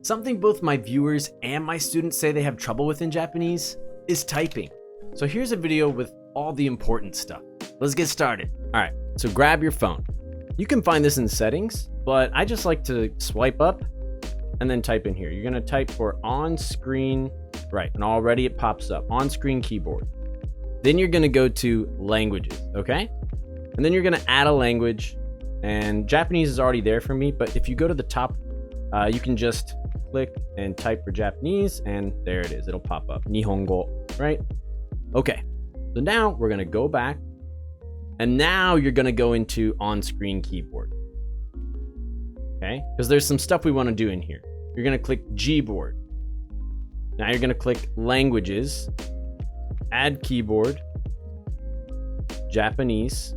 Something both my viewers and my students say they have trouble with in Japanese is typing. So here's a video with all the important stuff. Let's get started. All right, so grab your phone. You can find this in settings, but I just like to swipe up and then type in here. You're gonna type for on-screen, right, and already it pops up, on-screen keyboard. Then you're gonna go to languages, okay? And then you're gonna add a language, and Japanese is already there for me, but if you go to the top, you can just click and type for Japanese, and there it is, it'll pop up, Nihongo, right? Okay, so now we're gonna go back, and now you're gonna go into on-screen keyboard, okay? Because there's some stuff we wanna do in here. You're gonna click Gboard. Now you're gonna click languages, add keyboard, Japanese,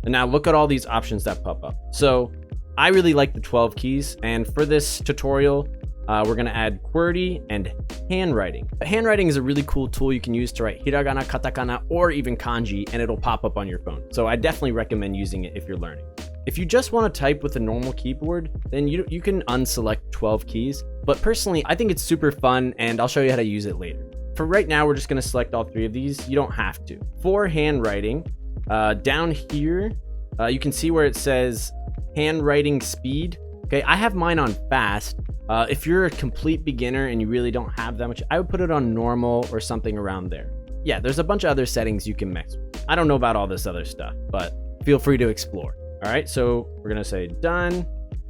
and now look at all these options that pop up. So I really like the 12 keys, and for this tutorial, we're gonna add QWERTY and handwriting. Handwriting is a really cool tool you can use to write hiragana, katakana, or even kanji, and it'll pop up on your phone. So I definitely recommend using it if you're learning. If you just want to type with a normal keyboard, then you can unselect 12 keys. But personally, I think it's super fun, and I'll show you how to use it later. For right now, we're just gonna select all three of these. You don't have to. For handwriting, down here, you can see where it says handwriting speed. Okay, I have mine on fast. If you're a complete beginner and you really don't have that much, I would put it on normal or something around there. Yeah, there's a bunch of other settings you can mix with. I don't know about all this other stuff, but feel free to explore. All right, so we're gonna say done.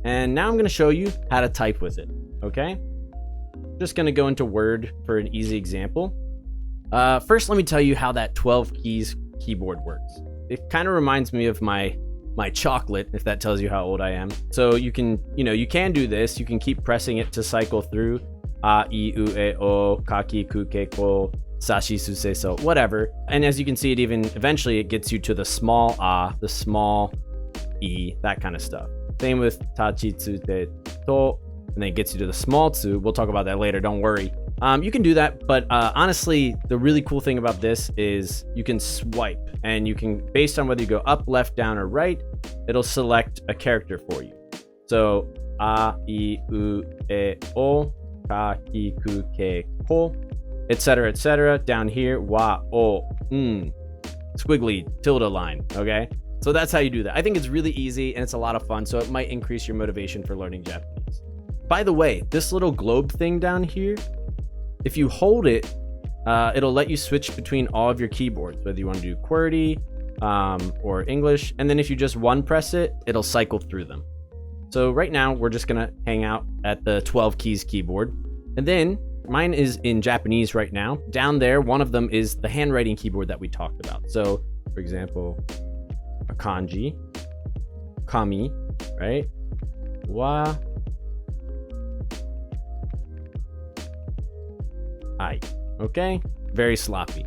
And now I'm gonna show you how to type with it, okay? Just gonna go into Word for an easy example. First, let me tell you how that 12 keys keyboard works. It kind of reminds me of my chocolate, if that tells you how old I am. So you can do this. You can keep pressing it to cycle through a, I, U, E, O, kaki, ku, ke, ko, sashi, suse, so, whatever. And as you can see, it even eventually it gets you to the small a, the small e, that kind of stuff. Same with tachi, tsu, te, to, and then it gets you to the small tsu. We'll talk about that later, don't worry. You can do that, but honestly, the really cool thing about this is you can swipe, and you can, based on whether you go up, left, down, or right, it'll select a character for you. So, a, I, U, E, O, ka, ki, ku, ke, ko, etc., etc. Down here, wa, o, squiggly, tilde line, okay? So that's how you do that. I think it's really easy, and it's a lot of fun, so it might increase your motivation for learning Japanese. By the way, this little globe thing down here, if you hold it, it'll let you switch between all of your keyboards, whether you want to do QWERTY or English. And then if you just one press it, it'll cycle through them. So right now, we're just going to hang out at the 12 keys keyboard. And then mine is in Japanese right now. Down there, one of them is the handwriting keyboard that we talked about. So for example, a kanji, kami, right? Wa, I, okay? Very sloppy.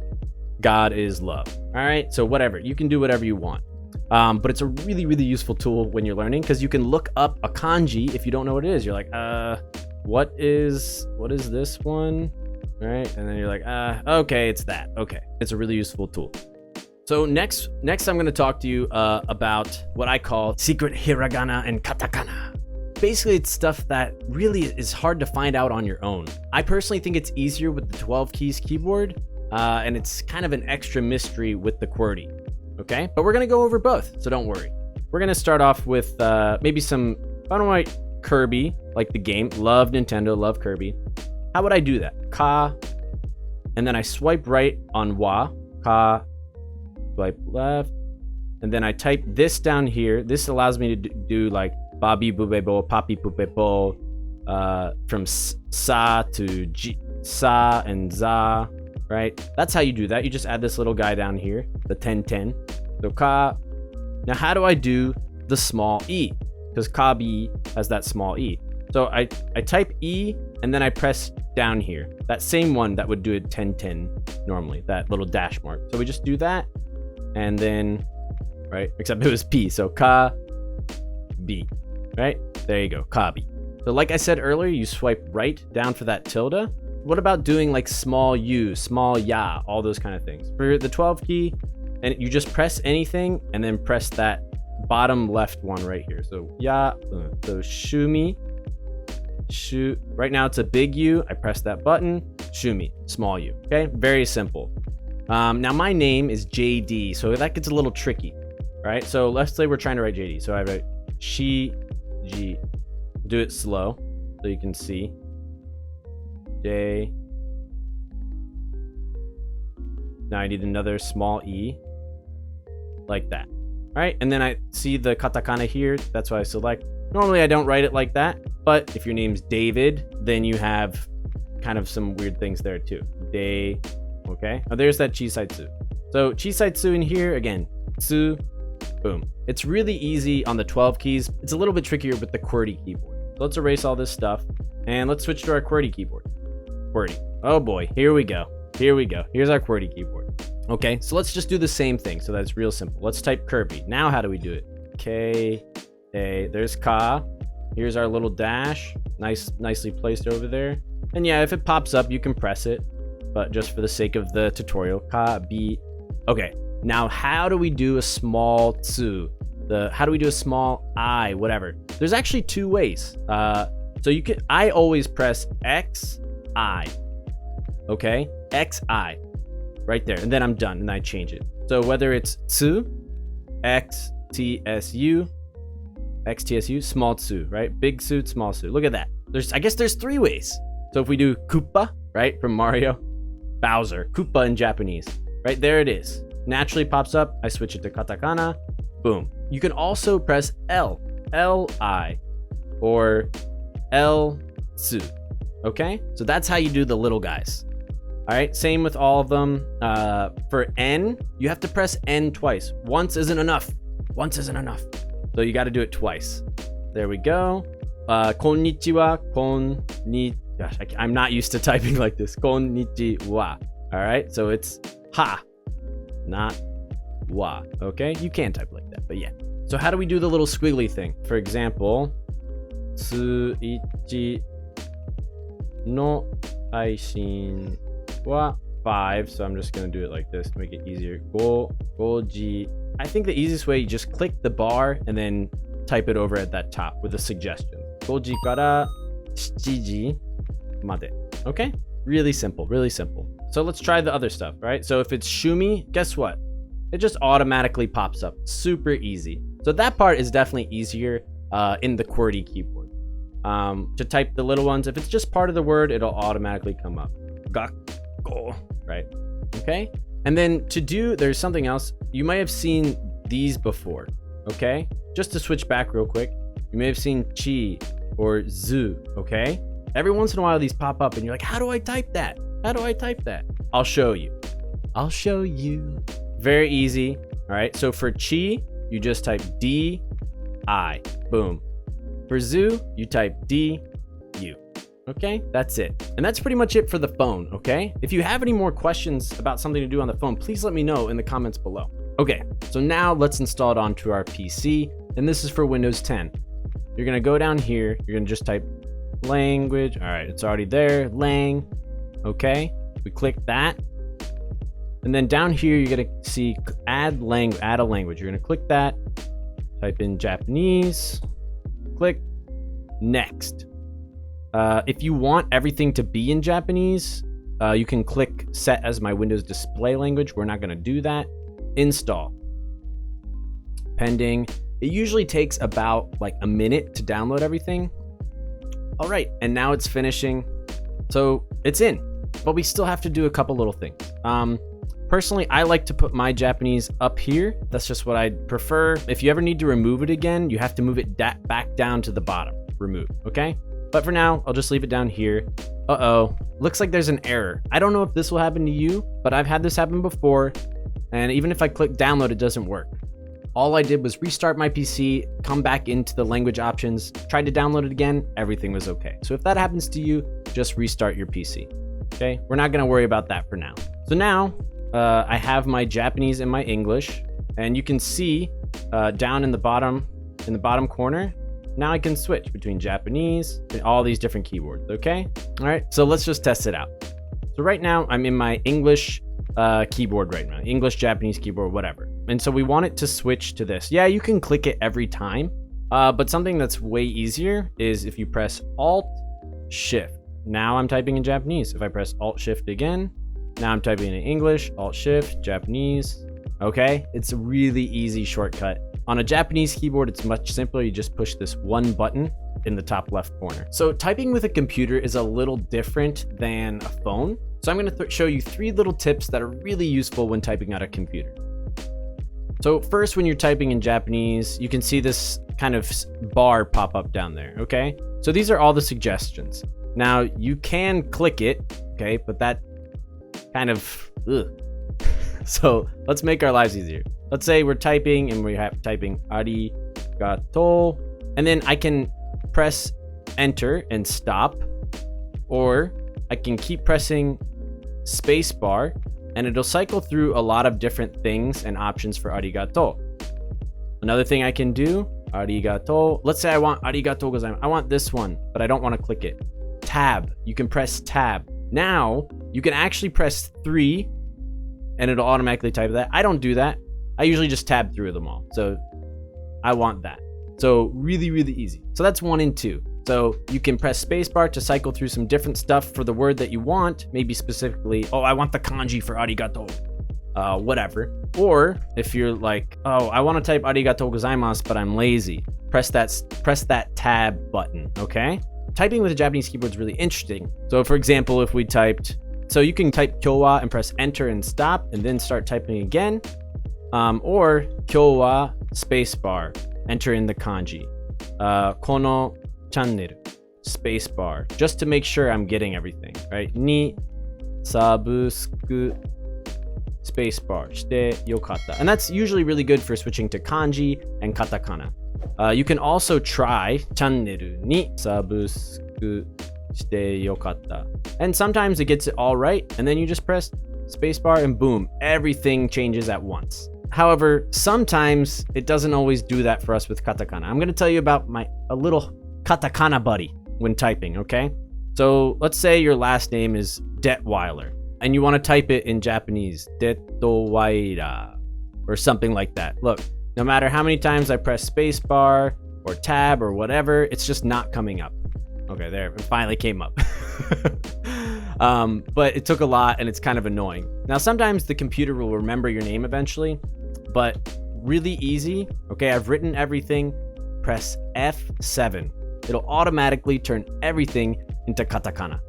God is love. All right, so whatever. You can do whatever you want. But it's a really, really useful tool when you're learning, because you can look up a kanji if you don't know what it is. You're like, what is this one? All right, and then you're like, okay, it's that. Okay, it's a really useful tool. So next I'm gonna talk to you about what I call secret hiragana and katakana. Basically, it's stuff that really is hard to find out on your own. I personally think it's easier with the 12 keys keyboard, and it's kind of an extra mystery with the QWERTY, okay? But we're gonna go over both, so don't worry. We're gonna start off with maybe some, I don't know, Kirby, like the game. Love Nintendo, love Kirby. How would I do that? Ka, and then I swipe right on wa, ka, swipe left, and then I type this down here. This allows me to do like Babi Bubebo, Papi Pupepo, from Sa to G, Sa and Za, right? That's how you do that. You just add this little guy down here, the 1010. So Ka. Now, how do I do the small E? Because Kabi has that small E. So I type E, and then I press down here. That same one that would do it 1010 normally, that little dash mark. So we just do that, and then, right? Except it was P, so Ka, B. Right? There you go, Kabi. So like I said earlier, you swipe right down for that tilde. What about doing like small u, small ya, all those kind of things? For the 12 key, and you just press anything and then press that bottom left one right here. So ya, so shumi, Shu. Right now it's a big U. I press that button. Shumi, small u. Okay, very simple. Now my name is JD, so that gets a little tricky, right? So let's say we're trying to write JD. So I write Shi G. Do it slow so you can see. J. Now I need another small e, like that. All right, and then I see the katakana here. That's why I select. Normally I don't write it like that, but if your name's David, then you have kind of some weird things there too. Day, okay. Oh, there's that chisaitsu. So chisaitsu in here again. Tsu, boom. It's really easy on the 12 keys. It's a little bit trickier with the QWERTY keyboard. So let's erase all this stuff and let's switch to our QWERTY keyboard. QWERTY. Oh boy, here we go. Here we go. Here's our QWERTY keyboard. Okay, so let's just do the same thing. So that's real simple. Let's type Kirby. Now how do we do it? K, A. There's Ka. Here's our little dash. Nicely placed over there. And yeah, if it pops up, you can press it. But just for the sake of the tutorial, Ka, B. Okay, now how do we do a small tsu? How do we do a small I, whatever? There's actually two ways. So you can, I always press X, I. Okay, X, I. Right there, and then I'm done, and I change it. So whether it's tsu, X, T, S, U, X, T, S, U, small tsu, right? Big tsu, small tsu. Look at that. I guess there's three ways. So if we do Koopa, right, from Mario, Bowser, Koopa in Japanese, right? There it is. Naturally pops up. I switch it to katakana. Boom. You can also press L, L-I, or L-tsu, okay? So that's how you do the little guys. All right, same with all of them. For N, you have to press N twice. Once isn't enough. Once isn't enough. So you got to do it twice. There we go. Konnichiwa, gosh, I'm not used to typing like this. Konnichiwa. All right, so it's ha, not wa. Okay, you can type like that, but yeah. So how do we do the little squiggly thing? For example, tsuichi no aishin wa 5. So I'm just gonna do it like this to make it easier. Goji. I think the easiest way, you just click the bar and then type it over at that top with a suggestion. Goji kara 7ji made. Okay, really simple, really simple. So let's try the other stuff, right? So if it's Shumi, guess what? It just automatically pops up. Super easy. So that part is definitely easier in the QWERTY keyboard. To type the little ones, if it's just part of the word, it'll automatically come up. Gakko, right? Okay. And then to do, there's something else. You might have seen these before, okay? Just to switch back real quick, you may have seen chi or zu, okay? Every once in a while, these pop up and you're like, how do I type that? How do I type that? I'll show you. I'll show you. Very easy. All right. So for chi, you just type D, I, boom. For zu, you type D, U. Okay, that's it. And that's pretty much it for the phone, okay? If you have any more questions about something to do on the phone, please let me know in the comments below. Okay, so now let's install it onto our PC, and this is for Windows 10. You're gonna go down here, you're gonna just type language. All right, it's already there, lang, okay? We click that. And then down here, you're gonna see add a language. You're gonna click that, type in Japanese, click next. If you want everything to be in Japanese, you can click set as my Windows display language. We're not going to do that. Install. Pending. It usually takes about like a minute to download everything. All right, and now it's finishing. So it's in, but we still have to do a couple little things. Personally, I like to put my Japanese up here. That's just what I prefer. If you ever need to remove it again, you have to move it back down to the bottom. Remove, okay? But for now, I'll just leave it down here. Uh-oh, looks like there's an error. I don't know if this will happen to you, but I've had this happen before. And even if I click download, it doesn't work. All I did was restart my PC, come back into the language options, tried to download it again, everything was okay. So if that happens to you, just restart your PC, okay? We're not gonna worry about that for now. So now, I have my Japanese and my English, and you can see down in the bottom corner, now I can switch between Japanese and all these different keywords, okay? All right, so let's just test it out. So right now, I'm in my English keyboard right now, English, Japanese keyboard, whatever. And so we want it to switch to this. Yeah, you can click it every time, but something that's way easier is if you press Alt Shift. Now I'm typing in Japanese. If I press Alt Shift again, now I'm typing in English, Alt Shift, Japanese. Okay, it's a really easy shortcut. On a Japanese keyboard, it's much simpler. You just push this one button in the top left corner. So typing with a computer is a little different than a phone. So I'm going to show you 3 little tips that are really useful when typing on a computer. So first, when you're typing in Japanese, you can see this kind of bar pop up down there, okay? So these are all the suggestions. Now you can click it, okay, but that kind of, So let's make our lives easier. Let's say we're typing and we have typing arigato, and then I can press enter and stop, or I can keep pressing spacebar and it'll cycle through a lot of different things and options for arigato. Another thing I can do, arigato. Let's say I want arigato gozaimasu. I want this one, but I don't want to click it. Tab. You can press tab. Now you can actually press 3 and it'll automatically type that. I don't do that. I usually just tab through them all. So I want that. So really, really easy. So that's 1 and 2. So you can press spacebar to cycle through some different stuff for the word that you want. Maybe specifically, oh, I want the kanji for arigato. Whatever. Or if you're like, oh, I want to type arigato gozaimasu, but I'm lazy. Press that tab button, okay? Typing with a Japanese keyboard is really interesting. So for example, if we typed, so you can type kyo wa and press enter and stop and then start typing again. Or kyo wa spacebar, enter in the kanji. Kono channel, spacebar, just to make sure I'm getting everything, right? Ni sabusuku spacebar shite yokatta. And that's usually really good for switching to kanji and katakana. You can also try channel ni sabusuku shite yokatta. And sometimes it gets it all right, and then you just press spacebar and boom, everything changes at once. However, sometimes it doesn't always do that for us with katakana. I'm going to tell you about a little katakana buddy when typing, okay? So let's say your last name is Detweiler and you want to type it in Japanese, Detweiler, or something like that. Look, no matter how many times I press spacebar or tab or whatever, it's just not coming up. Okay, there, it finally came up. But it took a lot and it's kind of annoying. Now, sometimes the computer will remember your name eventually, but really easy. Okay, I've written everything. Press F7. It'll automatically turn everything into katakana.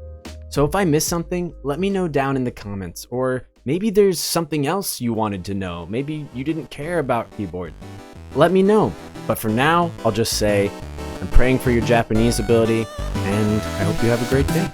So if I missed something, let me know down in the comments, or maybe there's something else you wanted to know. Maybe you didn't care about keyboard. Let me know. But for now, I'll just say, I'm praying for your Japanese ability, and I hope you have a great day.